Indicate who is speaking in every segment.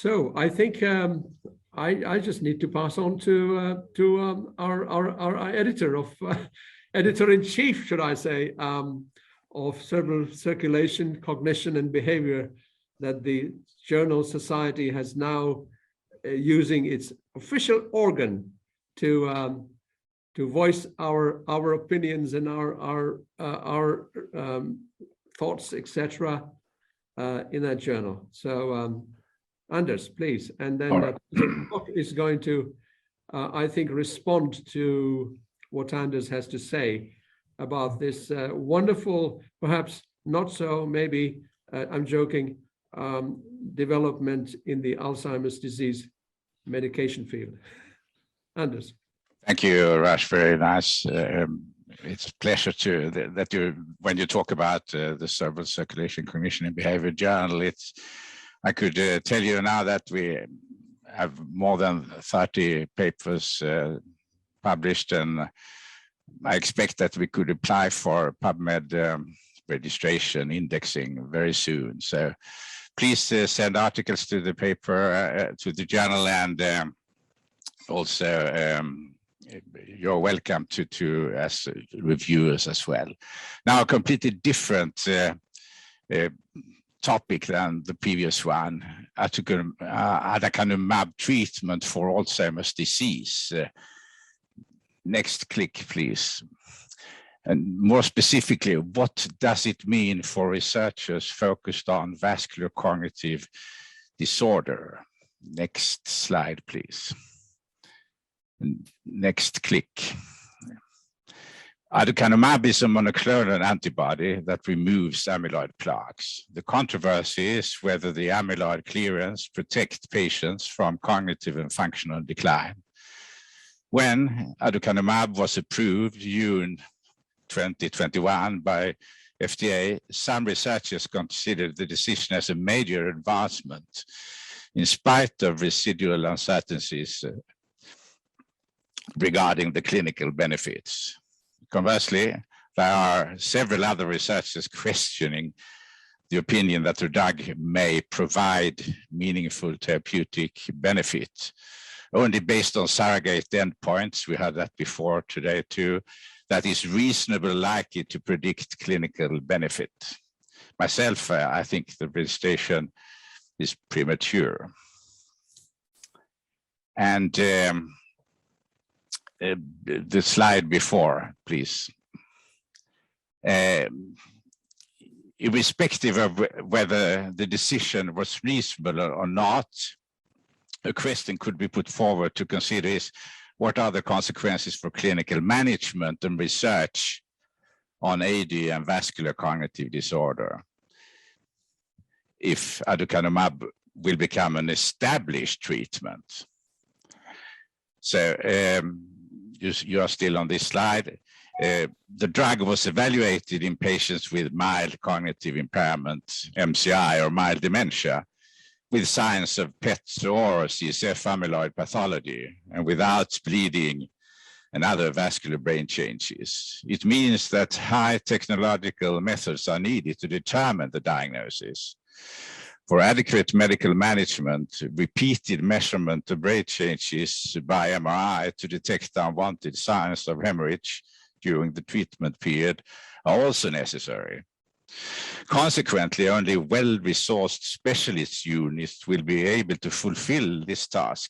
Speaker 1: So I think I just need to pass on to our editor of editor-in-chief, should I say, of cerebral circulation, cognition, and behavior, that the Journal Society has now using its official organ to voice our opinions and our thoughts, etc., in that journal. So Anders, please, and then is going to, I think, respond to what Anders has to say about this wonderful, perhaps not so, maybe, I'm joking, development in the Alzheimer's disease medication field. Anders.
Speaker 2: Thank you, Raj. Very nice. It's a pleasure that when you talk about the Cerebral Circulation, Cognition and Behavior Journal, I could tell you now that we have more than 30 papers published, and I expect that we could apply for PubMed registration indexing very soon. So please send articles to the paper, to the journal, and also you're welcome to as reviewers as well. Now, a completely different topic than the previous one, Aducanumab treatment for Alzheimer's disease. Next click, please. And more specifically, what does it mean for researchers focused on vascular cognitive disorder? Next slide, please. Next click. Aducanumab is a monoclonal antibody that removes amyloid plaques. The controversy is whether the amyloid clearance protects patients from cognitive and functional decline. When Aducanumab was approved June 2021 by FDA, some researchers considered the decision as a major advancement in spite of residual uncertainties regarding the clinical benefits. Conversely, there are several other researchers questioning the opinion that the drug may provide meaningful therapeutic benefit. Only based on surrogate endpoints, we had that before today too, that is reasonably likely to predict clinical benefit. Myself, I think the registration is premature. And the slide before, please. Irrespective of whether the decision was reasonable or not, a question could be put forward to consider is, what are the consequences for clinical management and research on AD and vascular cognitive disorder if Aducanumab will become an established treatment? So you are still on this slide. The drug was evaluated in patients with mild cognitive impairment, MCI, or mild dementia, with signs of PET or CSF amyloid pathology and without bleeding and other vascular brain changes. It means that high technological methods are needed to determine the diagnosis. For adequate medical management, repeated measurement of brain changes by MRI to detect unwanted signs of hemorrhage during the treatment period are also necessary. Consequently, only well-resourced specialist units will be able to fulfill this task.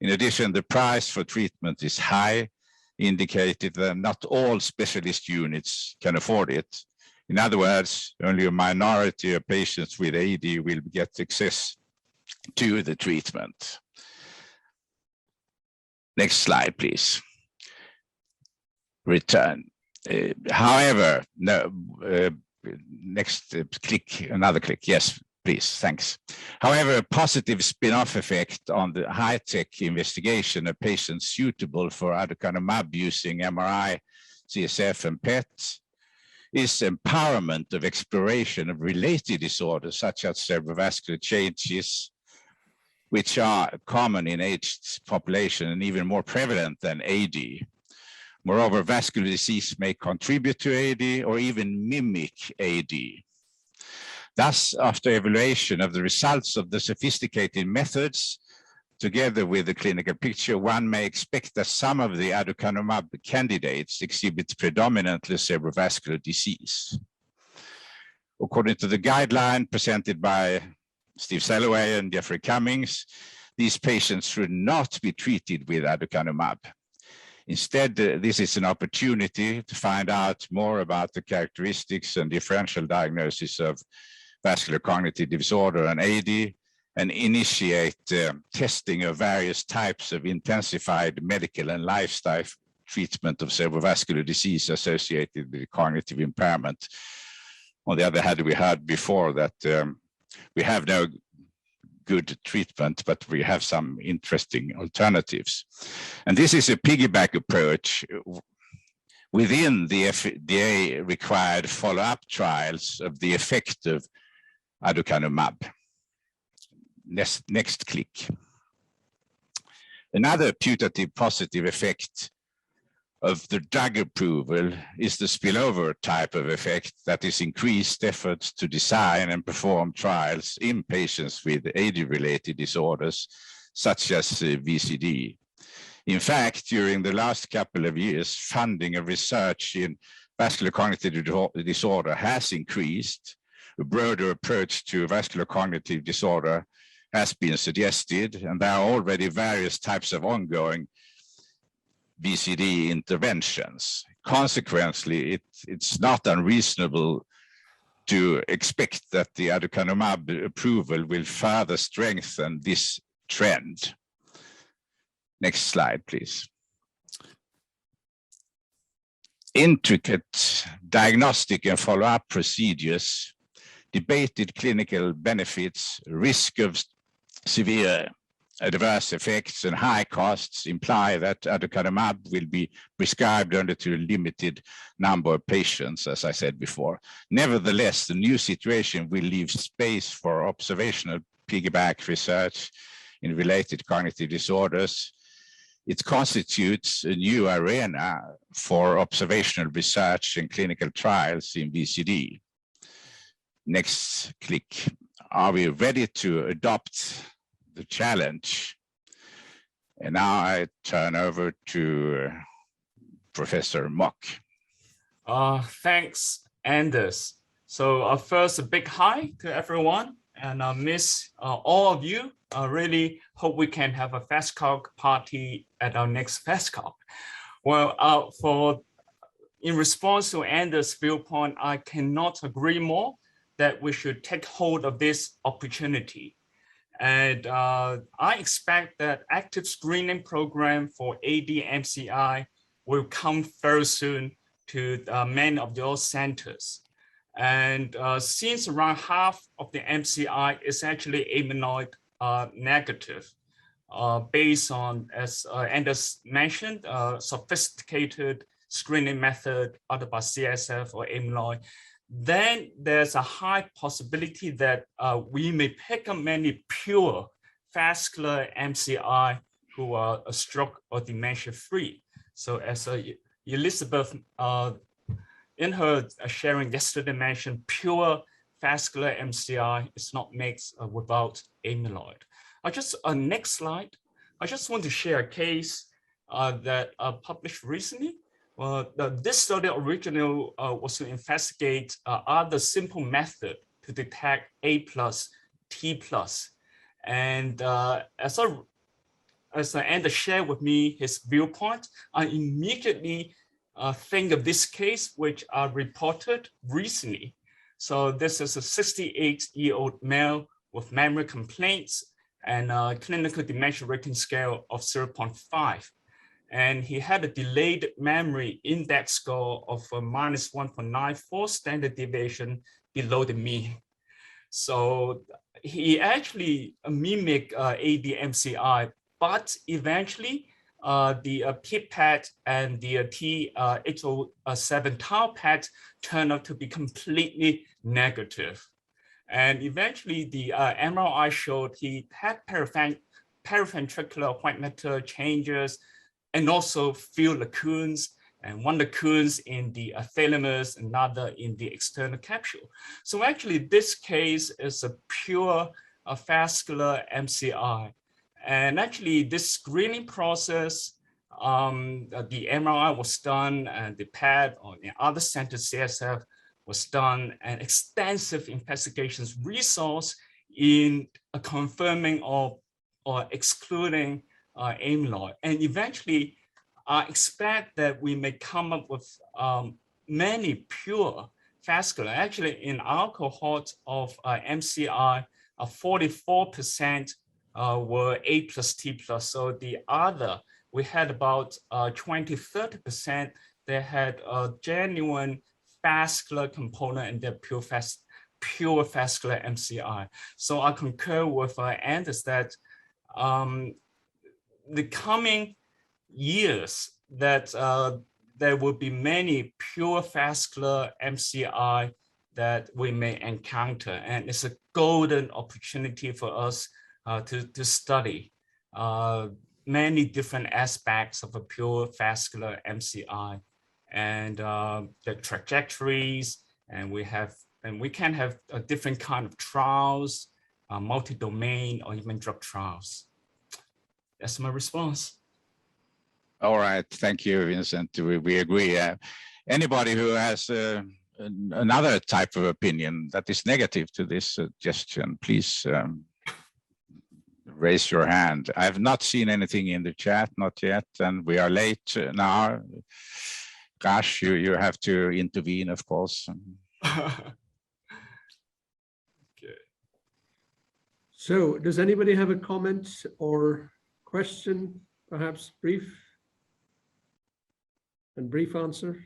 Speaker 2: In addition, the price for treatment is high, indicating that not all specialist units can afford it. In other words, only a minority of patients with AD will get access to the treatment. Next slide, please. Return. However, no, next click, another click. Yes, please, thanks. However, a positive spin-off effect on the high-tech investigation of patients suitable for Aducanumab using MRI, CSF, and PET is empowerment of exploration of related disorders such as cerebrovascular changes, which are common in aged population and even more prevalent than AD. Moreover, vascular disease may contribute to AD or even mimic AD. Thus, after evaluation of the results of the sophisticated methods, together with the clinical picture, one may expect that some of the Aducanumab candidates exhibit predominantly cerebrovascular disease. According to the guideline presented by Steve Salloway and Jeffrey Cummings, these patients should not be treated with Aducanumab. Instead, this is an opportunity to find out more about the characteristics and differential diagnosis of vascular cognitive disorder and AD, and initiate testing of various types of intensified medical and lifestyle treatment of cerebrovascular disease associated with cognitive impairment. On the other hand, we heard before that we have no good treatment, but we have some interesting alternatives. And this is a piggyback approach within the FDA required follow-up trials of the effect of Aducanumab. Next click. Another putative positive effect of the drug approval is the spillover type of effect, that is increased efforts to design and perform trials in patients with AD-related disorders, such as VCD. In fact, during the last couple of years, funding of research in vascular cognitive disorder has increased. A broader approach to vascular cognitive disorder has been suggested, and there are already various types of ongoing VCD interventions. Consequently, it's not unreasonable to expect that the Aducanumab approval will further strengthen this trend. Next slide, please. Intricate diagnostic and follow-up procedures, debated clinical benefits, risk of severe adverse effects, and high costs imply that Aducanumab will be prescribed only to a limited number of patients, as I said before. Nevertheless, the new situation will leave space for observational piggyback research in related cognitive disorders. It constitutes a new arena for observational research and clinical trials in VCD. Next click. Are we ready to adopt the challenge? And now I turn over to Professor Mock.
Speaker 3: Thanks, Anders. So first, a big hi to everyone, and I miss all of you. I really hope we can have a FastCalc party at our next FastCalc. Well, in response to Anders' viewpoint, I cannot agree more that we should take hold of this opportunity. And I expect that active screening program for AD-MCI will come very soon to many of those centers. And since around half of the MCI is actually amyloid negative, based on, as Anders mentioned, sophisticated screening method, either by CSF or amyloid, then there's a high possibility that we may pick up many pure vascular MCI who are stroke or dementia free. So as Elizabeth in her sharing yesterday mentioned, pure vascular MCI is not mixed without amyloid. Next slide. I just want to share a case that published recently. This study originally was to investigate other simple method to detect A+, T+. And as Anders shared with me his viewpoint, I immediately think of this case, which I reported recently. So this is a 68-year-old male with memory complaints and a clinical dementia rating scale of 0.5. And he had a delayed memory index score of minus 1.94 standard deviation below the mean. So he actually mimicked AD-MCI, but eventually the PIP PET and the T807 tau PET turned out to be completely negative. And eventually the MRI showed he had paraventricular white matter changes and also field lacunes and one occurs in the thalamus, another in the external capsule. So actually, this case is a pure vascular MCI. And actually, this screening process, the MRI was done, and the PET or the other centers CSF was done, and extensive investigations resource in confirming or excluding amyloid. And eventually, I expect that we may come up with many pure vascular. Actually, in our cohort of MCI, 44% were A plus T plus. So the other, we had about 20–30%. They had a genuine vascular component in their pure vascular MCI. So I concur with Anders that the coming years that there will be many pure vascular MCI that we may encounter, and it's a golden opportunity for us to study many different aspects of a pure vascular MCI and the trajectories, and we can have a different kind of trials, multi-domain or even drug trials. That's my response.
Speaker 2: All right, thank you, Vincent. We agree. Anybody who has another type of opinion that is negative to this suggestion, please raise your hand. I have not seen anything in the chat, not yet, and we are late now. Gosh, you have to intervene, of course.
Speaker 3: Okay.
Speaker 1: So does anybody have a comment or question, perhaps brief answer?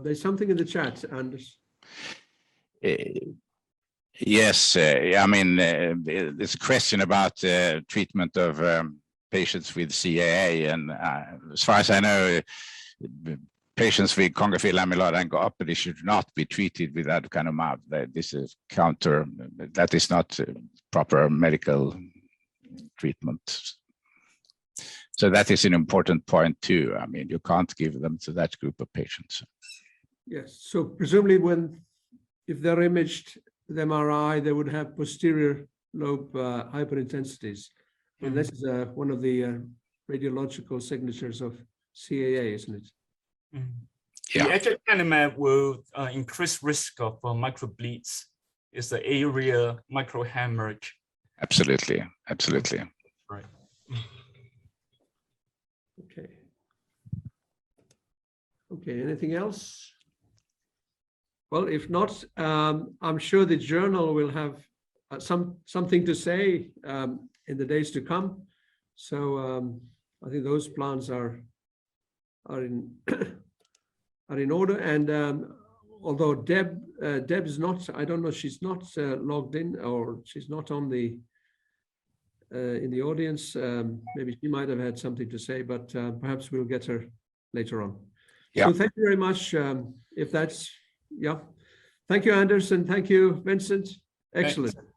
Speaker 1: There's something in the chat, Anders.
Speaker 2: Yes, I mean, there's a question about treatment of patients with CAA, and as far as I know, patients with congenital amyloid angiopathy should not be treated with Aducanumab. This is that is not proper medical treatment. So that is an important point too. I mean, you can't give them to that group of patients.
Speaker 1: Yes, so presumably if they're imaged with MRI, they would have posterior lobe hyperintensities. And this is one of the radiological signatures of CAA, isn't it?
Speaker 2: Yeah.
Speaker 3: The Aducanumab will increase risk of microbleeds. It's the area microhemorrhage.
Speaker 2: Absolutely, absolutely.
Speaker 3: Right.
Speaker 1: Okay. Okay, anything else? Well, if not, I'm sure the journal will have something to say in the days to come. So I think those plans are in order. And although Deb's not, I don't know, she's not logged in, or she's not on the in the audience. Maybe she might have had something to say, but perhaps we'll get her later on.
Speaker 2: Yeah.
Speaker 1: So thank you very much. If that's, yeah. Thank you, Anders, and thank you, Vincent. Excellent.
Speaker 3: Thanks.